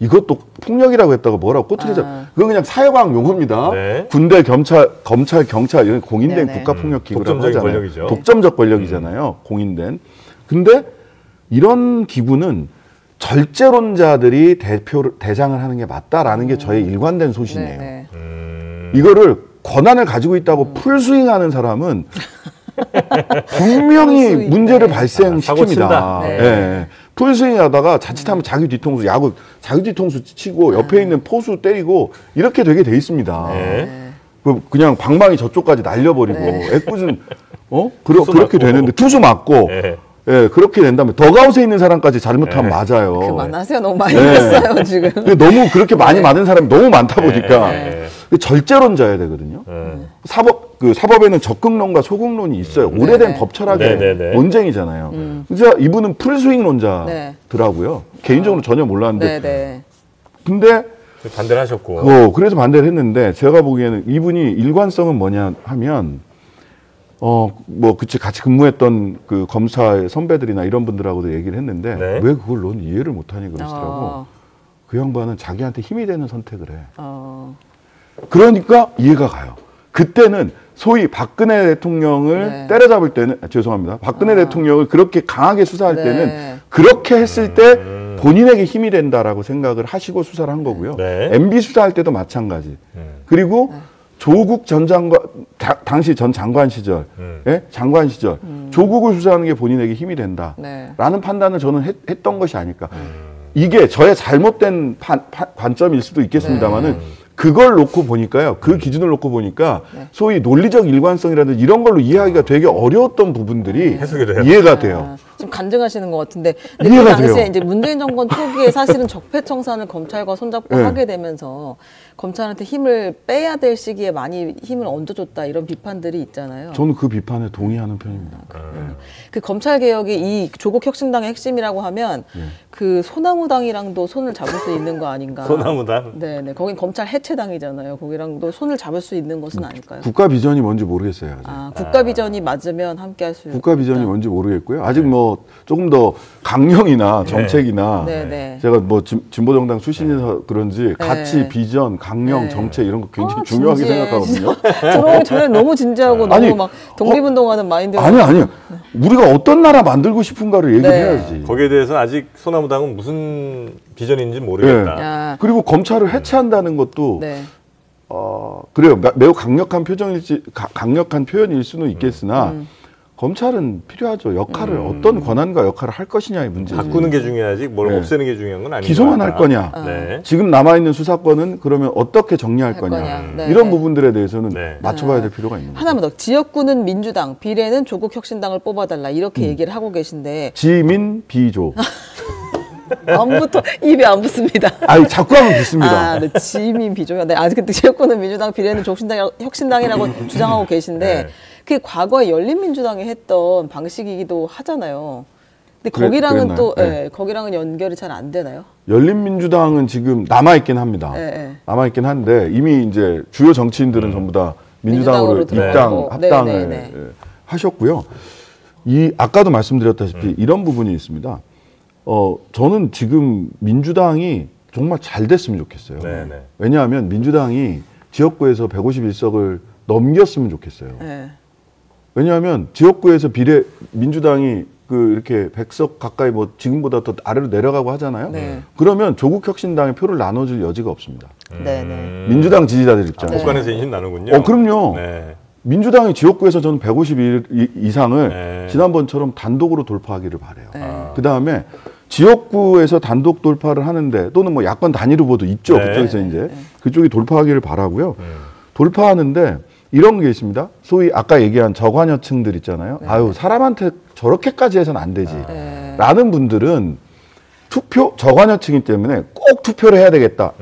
이것도 폭력이라고 했다고 뭐라고 꼬투리 잡. 그건 그냥 사회과학 용어입니다. 네. 군대, 검찰, 경찰 이런 공인된 네네. 국가폭력기구라고 독점적인 하잖아요. 권력이죠. 독점적 권력이잖아요. 공인된. 근데 이런 기구는 절제론자들이 대장을 하는 게 맞다라는 게 저의 일관된 소신이에요. 네네. 이거를 권한을 가지고 있다고 풀스윙하는 사람은 분명히 풀스윙. 문제를 네. 발생시킵니다. 사고 친다. 네. 예. 풀스윙하다가 자칫하면 자기 뒤통수 자기 뒤통수 치고 옆에 있는 포수 때리고 이렇게 되게 돼 있습니다. 네. 그냥 방망이 저쪽까지 날려버리고 애꿎은 투수 그렇게 맞고. 되는데 투수 맞고 네. 예, 그렇게 된다면 더가웃에 있는 사람까지 잘못하면 맞아요. 그만하세요. 너무 많이 네. 했어요 지금. 근데 너무 그렇게 많이 맞은 사람이 너무 많다 보니까 네. 절제론자여야 되거든요. 사법에는 적극론과 소극론이 있어요. 오래된 법 철학의 네네네. 논쟁이잖아요. 그래서 이분은 풀스윙론자더라고요. 개인적으로 전혀 몰랐는데. 네네. 근데 반대를 하셨고. 그래서 반대를 했는데 제가 보기에는 이분이 일관성은 뭐냐 하면 같이 근무했던 그 검사의 선배들이나 이런 분들하고도 얘기를 했는데 네. 왜 그걸 넌 이해를 못하니 그러시더라고. 그 양반은 자기한테 힘이 되는 선택을 해. 그러니까 이해가 가요. 그때는 소위 박근혜 대통령을 때려잡을 때는 죄송합니다. 박근혜 대통령을 그렇게 강하게 수사할 때는 그렇게 했을 때 본인에게 힘이 된다라고 생각을 하시고 수사를 한 거고요. MB 수사할 때도 마찬가지. 그리고 조국 전 장관 당시 전 장관 시절, 장관 시절 조국을 수사하는 게 본인에게 힘이 된다라는 판단을 저는 했던 것이 아닐까. 이게 저의 잘못된 관점일 수도 있겠습니다만은 그걸 놓고 보니까요. 그 기준을 놓고 보니까 소위 논리적 일관성이라든지 이런 걸로 이해하기가 되게 어려웠던 부분들이 해석이 돼요. 이해가 돼요. 좀 간증하시는 것 같은데 그 이해가 당시에 돼요. 이제 문재인 정권 초기에 사실은 적폐청산을 검찰과 손잡고 네. 하게 되면서 검찰한테 힘을 빼야 될 시기에 많이 힘을 얹어줬다 이런 비판들이 있잖아요. 저는 그 비판에 동의하는 편입니다. 그 검찰 개혁이 이 조국 혁신당의 핵심이라고 하면 그 소나무당이랑도 손을 잡을 수 있는 거 아닌가? 소나무당. 네네. 거긴 검찰 해체당이잖아요. 거기랑도 손을 잡을 수 있는 것은 아닐까요? 국가 비전이 뭔지 모르겠어요. 아직. 국가 비전이 맞으면 함께할 수. 국가 비전이 뭔지 모르겠고요. 아직 뭐 조금 더 강령이나 정책이나 네네. 제가 뭐 진보 정당 출신이라서 그런지 가치, 비전, 강령, 정책 이런 거 굉장히 중요하게 생각하거든요. 들어오기 전에 너무 진지하고 아니, 너무 막 독립운동하는 마인드가. 아니요. 우리가 어떤 나라 만들고 싶은가를 얘기를 해야지. 거기에 대해서는 아직 소나무당은 무슨 비전인지 모르겠다. 그리고 검찰을 해체한다는 것도 그래요. 매우 강력한 표현일 수는 있겠으나 검찰은 필요하죠. 역할을 어떤 권한과 역할을 할 것이냐의 문제지. 바꾸는 게 중요하지 뭘 없애는 게 중요한 건 아니죠. 기소만 할 거냐. 지금 남아있는 수사권은 그러면 어떻게 정리할 거냐. 이런 부분들에 대해서는 맞춰봐야 될 필요가 있는 거죠. 하나만 더. 지역구는 민주당, 비례는 조국 혁신당을 뽑아달라 이렇게 얘기를 하고 계신데 지민 비조. 안부터 입에 안 붙습니다. 아니 자꾸 하면 붙습니다. 아, 네, 지민 비조가. 네, 아직 근데 지역구는 민주당 비례는 혁신당이라고 주장하고 계신데 네. 그게 과거에 열린민주당이 했던 방식이기도 하잖아요. 근데 그랬나요? 거기랑은 또 네. 거기랑은 연결이 잘 안 되나요? 열린민주당은 지금 남아있긴 합니다. 네. 남아있긴 한데 이미 이제 주요 정치인들은 전부 다 민주당으로 민주당으로 입당, 들어가고. 합당을 네. 하셨고요. 아까도 말씀드렸다시피 이런 부분이 있습니다. 저는 지금 민주당이 정말 잘 됐으면 좋겠어요. 네네. 왜냐하면 민주당이 지역구에서 151석을 넘겼으면 좋겠어요. 네. 왜냐하면 지역구에서 민주당이 이렇게 100석 가까이 뭐 지금보다 더 아래로 내려가고 하잖아요. 네. 그러면 조국혁신당에 표를 나눠줄 여지가 없습니다. 네. 민주당 지지자들 입장에서. 복간에서 인심 나누군요. 그럼요. 네. 민주당이 지역구에서 저는 151 이상을 네. 지난번처럼 단독으로 돌파하기를 바래요. 네. 그 다음에 지역구에서 단독 돌파를 하는데 또는 뭐 야권 단일 후보도 있죠. 네. 그쪽에서 이제 그쪽이 돌파하기를 바라고요. 돌파하는데 이런 게 있습니다. 소위 아까 얘기한 저관여층들 있잖아요. 아유 사람한테 저렇게까지 해서는 안 되지. 라는 분들은 저관여층이기 때문에 꼭 투표를 해야 되겠다.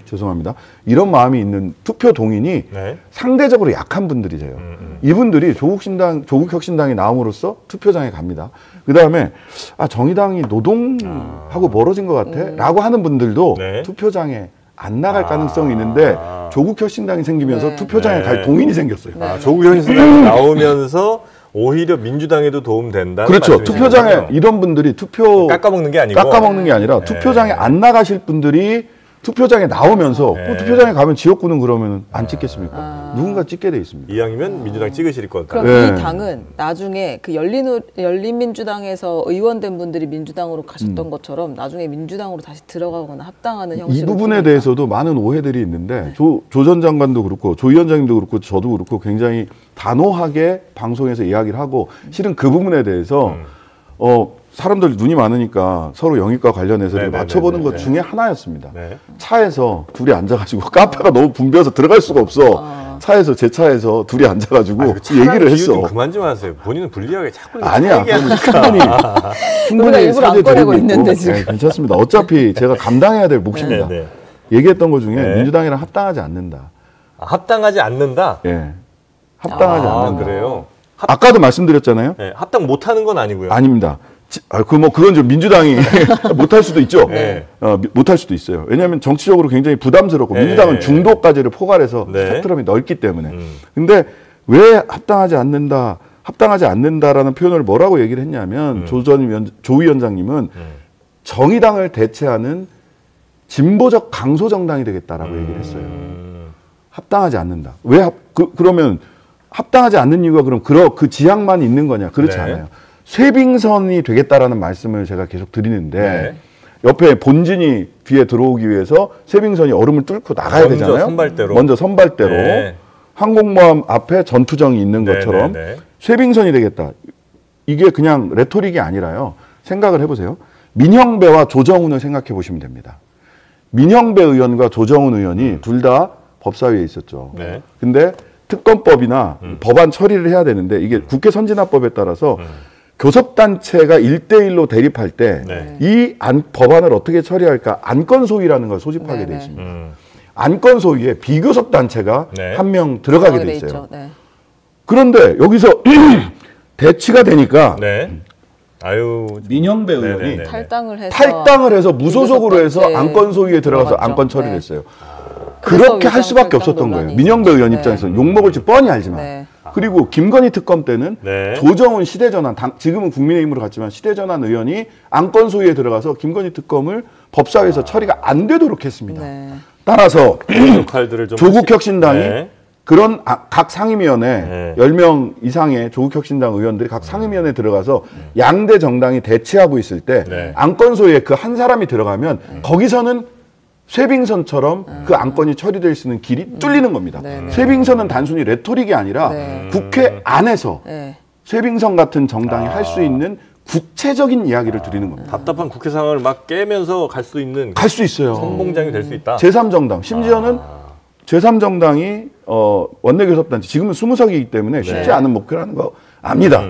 죄송합니다. 이런 마음이 있는 투표 동인이 네. 상대적으로 약한 분들이세요. 이분들이 조국혁신당이 나옴으로써 투표장에 갑니다. 그 다음에 정의당이 노동하고 멀어진 것 같아 라고 하는 분들도 네. 투표장에 안 나갈 가능성이 있는데 조국혁신당이 생기면서 투표장에 갈 동인이 생겼어요. 조국혁신당이 나오면서 오히려 민주당에도 도움된다. 그렇죠. 투표장에 이런 분들이 깎아먹는 게 아니고 깎아먹는 게 아니라 투표장에 안 나가실 분들이 투표장에 나오면서 투표장에 가면 지역구는 그러면 안 찍겠습니까? 누군가 찍게 돼 있습니다. 이왕이면 민주당 찍으실 거다. 그럼 네. 이 당은 나중에 그 열린민주당에서 의원된 분들이 민주당으로 가셨던 것처럼 나중에 민주당으로 다시 들어가거나 합당하는 형식으로 이 부분에 대해서도 많은 오해들이 있는데 조 전 장관도 그렇고 조 위원장님도 그렇고 저도 그렇고 굉장히 단호하게 방송에서 이야기를 하고 실은 그 부분에 대해서 사람들 눈이 많으니까 서로 영입과 관련해서 네네네네. 맞춰보는 것 중에 하나였습니다. 네. 차에서 둘이 앉아가지고 카페가 너무 붐벼서 들어갈 수가 없어. 차에서 제 차에서 둘이 앉아가지고 얘기를 했어. 좀 그만 좀 하세요. 본인은 불리하게 자꾸 아니야. 충분히 우리가 일부러 안 사죄 꺼내고 드리고 있는데 있고. 지금. 네, 괜찮습니다. 어차피 제가 감당해야 될 몫입니다. 네, 네. 얘기했던 것 중에 네. 민주당이랑 합당하지 않는다. 합당하지 않는다. 예, 합당하지 않는다. 그래요. 아까도 말씀드렸잖아요. 네, 합당 못하는 건 아니고요. 아닙니다. 그건 좀 민주당이 못할 수도 있죠. 네. 못할 수도 있어요. 왜냐하면 정치적으로 굉장히 부담스럽고 네. 민주당은 중도까지를 포괄해서 네. 스펙트럼이 넓기 때문에. 근데 왜 합당하지 않는다라는 표현을 뭐라고 얘기를 했냐면 조 위원장님은 정의당을 대체하는 진보적 강소 정당이 되겠다라고 얘기를 했어요. 합당하지 않는다. 왜 그러면 합당하지 않는 이유가 그럼 그 지향만 있는 거냐? 그렇지 네. 않아요. 쇄빙선이 되겠다라는 말씀을 제가 계속 드리는데 네. 옆에 본진이 뒤에 들어오기 위해서 쇄빙선이 얼음을 뚫고 나가야 먼저 되잖아요. 먼저 선발대로 네. 항공모함 앞에 전투정이 있는 네, 것처럼 네, 네. 쇄빙선이 되겠다. 이게 그냥 레토릭이 아니라요. 생각을 해보세요. 민형배와 조정훈을 생각해 보시면 됩니다. 민형배 의원과 조정훈 의원이 둘 다 법사위에 있었죠. 네. 근데 특검법이나 법안 처리를 해야 되는데 이게 국회 선진화법에 따라서 교섭단체가 1대1로 대립할 때 이 네. 법안을 어떻게 처리할까 안건 소위라는 걸 소집하게 네, 돼 네. 있습니다. 안건 소위에 비교섭 단체가 네. 한 명 들어가게 돼 돼 있어요. 있죠. 네. 그런데 여기서 대치가 되니까 네. 아유. 민형배 네, 의원이 네, 네. 탈당을 해서 무소속으로 해서 비교섭 안건 소위에 들어가서 들어갔죠. 안건 처리를 네. 했어요. 그래서 그렇게 할 위장 수밖에 탈당 없었던 거예요. 논란이 민형배 의원 있었죠. 입장에서는 욕먹을지 뻔히 알지만. 네. 그리고 김건희 특검 때는 네. 조정훈 시대전환, 지금은 국민의힘으로 갔지만 시대전환 의원이 안건 소위에 들어가서 김건희 특검을 법사위에서 처리가 안 되도록 했습니다. 네. 따라서 역할들을 좀 조국혁신당이 네. 그런 각 상임위원회 네. 10명 이상의 조국혁신당 의원들이 각 상임위원회에 들어가서 양대 정당이 대치하고 있을 때 네. 안건 소위에 그 한 사람이 들어가면 거기서는 쇄빙선처럼 그 안건이 처리될 수 있는 길이 뚫리는 겁니다. 네. 쇄빙선은 단순히 레토릭이 아니라 네. 국회 안에서 네. 쇄빙선 같은 정당이 할 수 있는 구체적인 이야기를 드리는 겁니다. 답답한 국회 상황을 막 깨면서 갈 수 있는 갈 수 있어요. 선봉장이 될 수 있다. 제3정당 심지어는 제3정당이 원내교섭단체 지금은 20석이기 때문에 쉽지 않은 목표라는 거 압니다.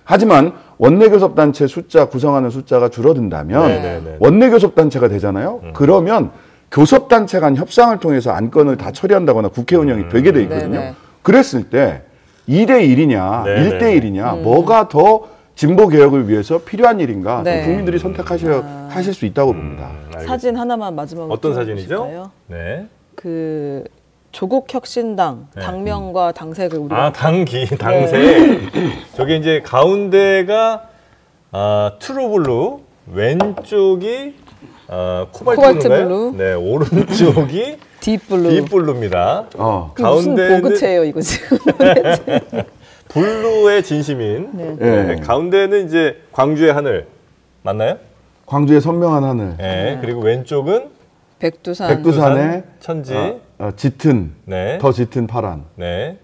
하지만 원내교섭단체 숫자 구성하는 숫자가 줄어든다면 원내교섭단체가 되잖아요. 그러면 교섭단체 간 협상을 통해서 안건을 다 처리한다거나 국회 운영이 되게 돼 있거든요. 그랬을 때 2대1이냐 1대1이냐 뭐가 더 진보 개혁을 위해서 필요한 일인가 국민들이 선택하실 수 있다고 봅니다. 사진 하나만 마지막으로 어떤 사진이죠? 보실까요? 네. 그 조국 혁신당 당명과 당색을 우리가 당색. 저게 이제 가운데가 트루블루, 왼쪽이 코발트 블루, 네, 오른쪽이 딥블루입니다. 무슨 보그체예요 이거 지금? 블루의 진심인. 가운데는 이제 광주의 하늘 맞나요? 광주의 선명한 하늘. 네. 그리고 왼쪽은 백두산의 천지. 짙은 네. 더 짙은 파란. 네.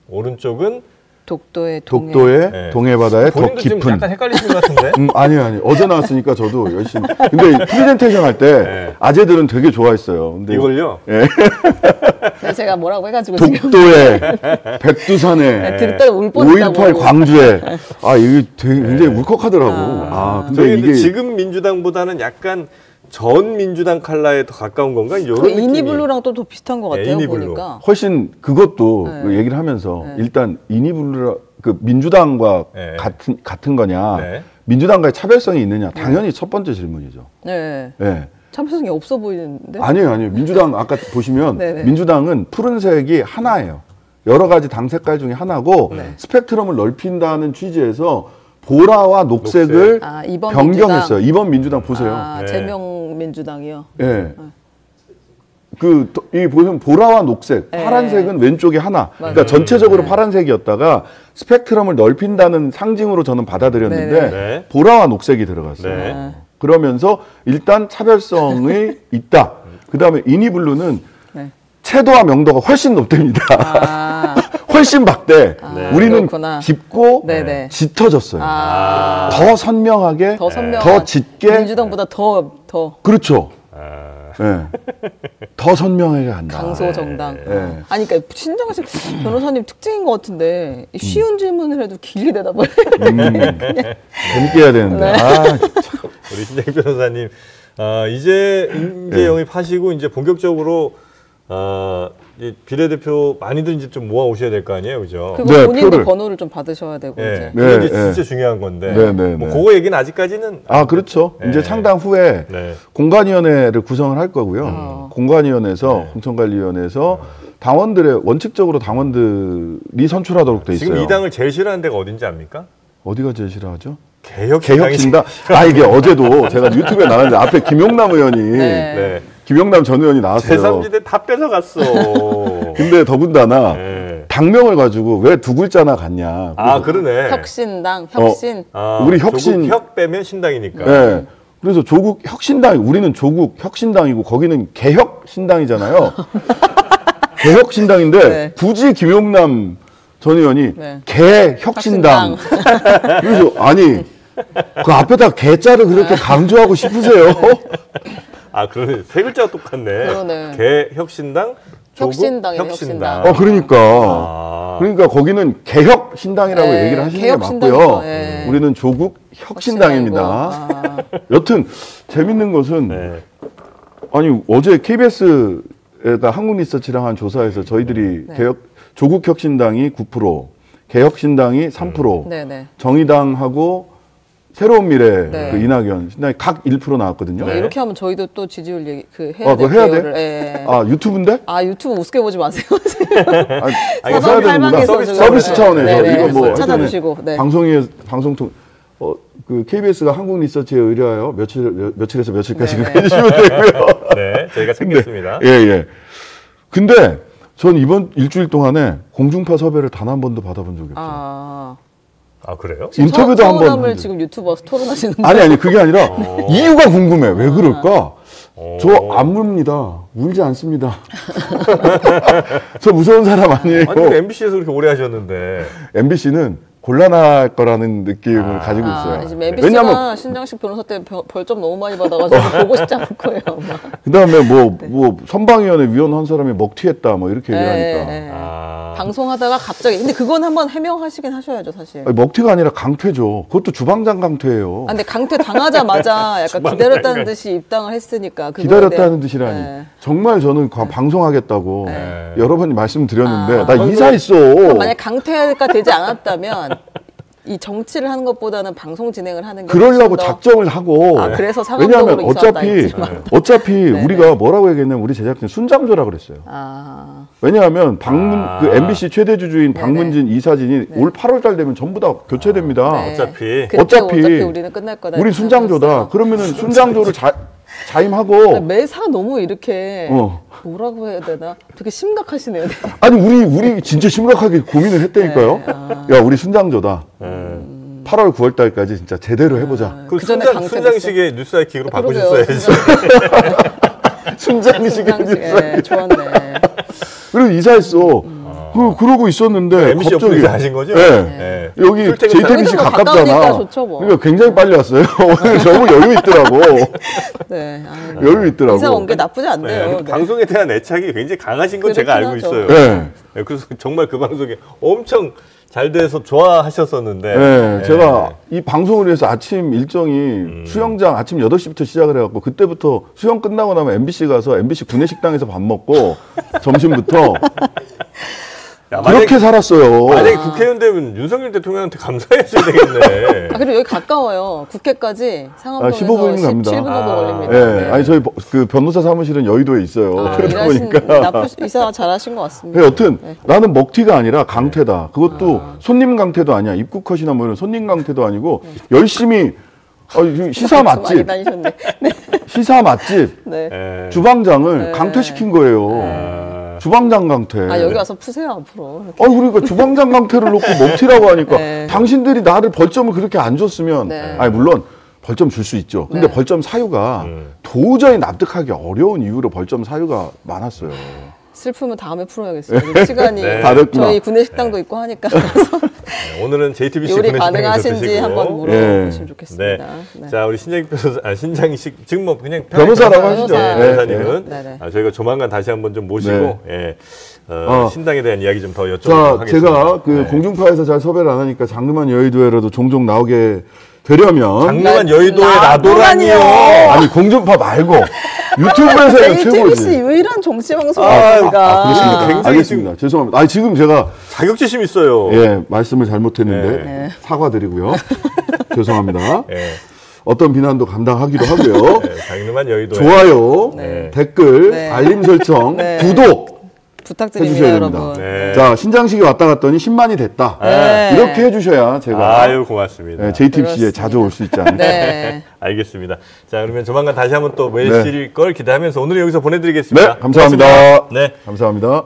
오른쪽은 독도의 동해 바다의 더 깊은. 좀 약간 헷갈리시는 것 같은데. 아니요. 어제 나왔으니까 저도 열심히. 근데 프레젠테이션 할 때 아재들은 되게 좋아했어요. 근데 이걸요? 네, 제가 뭐라고 해가지고 독도에 백두산에 5.18 광주에 이게 되게 굉장히 울컥하더라고. 근데 이게 지금 민주당보다는 약간 전 민주당 컬러에 더 가까운 건가? 이런 느낌이. 이니블루랑 또 더 비슷한 것 같아요. 보니까. 훨씬 그것도 얘기를 하면서 일단 이니블루라 그 민주당과 같은 거냐, 민주당과의 차별성이 있느냐, 당연히 첫 번째 질문이죠. 네. 차별성이 없어 보이는데? 아니에요. 아까 보시면 민주당은 푸른색이 하나예요. 여러 가지 당 색깔 중에 하나고 스펙트럼을 넓힌다는 취지에서 보라와 녹색을 변경했어요. 이번 민주당 보세요. 제명 민주당이요. 네. 이 보면 보라와 녹색, 파란색은 왼쪽에 하나. 그러니까 전체적으로 파란색이었다가 스펙트럼을 넓힌다는 상징으로 저는 받아들였는데 보라와 녹색이 들어갔어요. 그러면서 일단 차별성이 있다. 그다음에 이니블루는 채도와 명도가 훨씬 높답니다. 훨씬 박대. 우리는 그렇구나. 짚고 짙어졌어요. 더 선명하게, 더 짙게. 민주당보다 더. 그렇죠. 더 선명하게 간다. 강소 정당. 그러니까 신정식 변호사님 특징인 것 같은데 쉬운 질문을 해도 길게 대답을 재밌게 해야 되는데. 우리 신정식 변호사님 이제 임기 영입하시고 이제 본격적으로 비례대표 많이들 이제 좀 모아 오셔야 될 거 아니에요, 그죠? 그리고 본인도 번호를 좀 받으셔야 되고 이제. 이게 진짜 중요한 건데. 뭐 그거 얘기는 아직까지는. 그렇죠. 이제 창당 후에 공관위원회를 구성을 할 거고요. 공관위원회에서 공천관리위원회에서 당원들의 원칙적으로 당원들이 선출하도록 돼 있어요. 지금 이 당을 제일 싫어하는 데가 어딘지 압니까? 어디가 제일 싫어하죠? 개혁신당. 이게 어제도 제가 유튜브에 나왔는데 앞에 김용남 의원이 김용남 전 의원이 나왔어요. 제3지대 다 뺏어갔어. 근데 더군다나 당명을 가지고 왜 두 글자나 갔냐. 그러네. 혁신당, 혁신. 우리 혁신. 혁 빼면 신당이니까. 그래서 조국 혁신당, 우리는 조국 혁신당이고 거기는 개혁신당이잖아요. 개혁신당인데 굳이 김용남 전 의원이 개혁신당. 그래서 그 앞에다 개자를 그렇게 강조하고 싶으세요? 그러네. 세 글자가 똑같네. 그러네. 개혁신당, 혁신당이에요, 혁신당. 그러니까 거기는 개혁신당이라고 얘기를 하시는 게 맞고요. 우리는 조국 혁신당입니다. 여튼 재밌는 것은 어제 KBS가 한국리서치랑 한 조사에서 저희들이 조국 혁신당이 9%, 개혁신당이 3%, 정의당하고 새로운 미래 그 이낙연 신당이 각 1% 나왔거든요. 이렇게 하면 저희도 또 지지율 해야 돼? 유튜브인데? 유튜브 우습게 보지 마세요. 써야 되는구나. 서비스 차원에서 이거 뭐 찾아주시고 방송통 그 KBS가 한국리서치에 의뢰하여 며칠에서 며칠까지 해주시면 되고요. 저희가 챙겼습니다. 근데 전 이번 일주일 동안에 공중파 섭외를 단 한 번도 받아본 적이 없어요. 그래요? 인터뷰도 한 번. 서운함을 지금 유튜버에서 토론하시는데. 아니 그게 아니라 이유가 궁금해. 왜 그럴까? 저 안 웁니다. 울지 않습니다. 저 무서운 사람 아니에요. 아니 MBC에서 그렇게 오래 하셨는데. MBC는 곤란할 거라는 느낌을 가지고 있어요. 지금 MBC가 신장식 변호사 때 벌점 너무 많이 받아가지고 보고 싶지 않을 거예요. 그다음에 뭐 선방위원회 위원 한 사람이 먹튀했다 뭐 이렇게 얘기하니까. 방송하다가 갑자기 근데 그건 한번 해명하시긴 하셔야죠 사실. 아니, 먹튀가 아니라 강퇴죠. 그것도 주방장 강퇴예요. 근데 강퇴 당하자마자 약간 기다렸다는 듯이 입당을 했으니까 기다렸다는 듯이라니. 정말 저는 방송하겠다고 여러 번 말씀드렸는데 나 이사했어. 만약 강퇴가 되지 않았다면 이 정치를 하는 것보다는 방송 진행을 하는 게 그러려고 작정을 하고 그래서 왜냐하면 어차피 우리가 뭐라고 얘기했냐면 우리 제작진 순장조라 그랬어요. 왜냐하면 그 MBC 최대 주주인 박문진 이사진이 올 8월달 되면 전부 다 교체됩니다. 어차피 우리는 끝날 거다. 우리 순장조다. 그러면은 순장조를 자임하고 매사 너무 이렇게 뭐라고 해야 되나? 되게 심각하시네요. 아니 우리 진짜 심각하게 고민을 했다니까요. 야 우리 순장조다. 8월 9월 달까지 진짜 제대로 해보자. 그 순장식의 뉴스아이킥으로 바꾸셨어야지. 순장식의 뉴스아이킥. 좋았네. 그리고 이사했어. 그러고 있었는데 MBC 옆으로 하신 거죠? 네. 여기 JTBC 가깝잖아. 좋죠, 뭐. 그러니까 굉장히 빨리 왔어요. 오늘 너무 여유 있더라고. 여유 있더라고. 이사 온 게 나쁘지 않네요. 방송에 대한 애착이 굉장히 강하신 건 제가 알고 있어요. 그래서 정말 그 방송이 엄청 잘 돼서 좋아하셨었는데. 제가 이 방송을 위해서 아침 일정이 수영장 아침 8시부터 시작을 해갖고 그때부터 수영 끝나고 나면 MBC 가서 MBC 구내식당에서 밥 먹고 점심부터 그렇게 살았어요. 만약에 국회의원 되면 윤석열 대통령한테 감사했어야 되겠네. 그리고 여기 가까워요. 국회까지 상암동에서 15분이면 갑니다. 17분 정도 걸립니다. 아니 저희 그 변호사 사무실은 여의도에 있어요. 그러다 보니까 이사 잘하신 것 같습니다. 여튼 나는 먹튀가 아니라 강퇴다. 그것도 손님 강퇴도 아니야. 입국컷이나 뭐 이런 손님 강퇴도 아니고 열심히 시사 맛집, 시사 맛집 주방장을 강퇴시킨 거예요. 주방장 강퇴. 여기 와서 푸세요 앞으로. 그러니까 주방장 강퇴를 놓고 먹튀라고 하니까 당신들이 나를 벌점을 그렇게 안 줬으면 아니 물론 벌점 줄 수 있죠. 근데 벌점 사유가 도저히 납득하기 어려운 이유로 벌점 사유가 많았어요. 슬픔은 다음에 풀어야겠어요. 시간이 저희 구내식당도 있고 하니까. 오늘은 JTBC 요리 구내식당에서 가능하신지 드시고. 한번 물어보시면 좋겠습니다. 자 우리 신장식 지금 뭐 그냥 변호사라고 하시죠. 변호사님은 저희가 조만간 다시 한번 좀 모시고 신당에 대한 이야기 좀 더 여쭤보도록 하겠습니다. 제가 그 공중파에서 잘 섭외를 안 하니까 장르만 여의도에라도 종종 나오게 되려면 장르만 여의도에 나도라니요. 아니 공중파 말고 유튜브에서는 최고지. JTBC 유일한 정치 방송입니다. 그렇습니다. 굉장히 알겠습니다. 죄송합니다. 지금 제가 자격지심 있어요. 말씀을 잘못했는데 사과드리고요. 죄송합니다. 어떤 비난도 감당하기로 하고요. 장르만 여의도. 좋아요, 댓글, 알림 설정, 구독. 부탁드립니다, 여러분. 자, 신장식이 왔다 갔더니 10만이 됐다. 이렇게 해주셔야 제가 고맙습니다. JTBC에 자주 올 수 있지 않을까. 알겠습니다. 자, 그러면 조만간 다시 한번 또 모실 걸 기대하면서 오늘 여기서 보내드리겠습니다. 감사합니다. 고맙습니다. 감사합니다.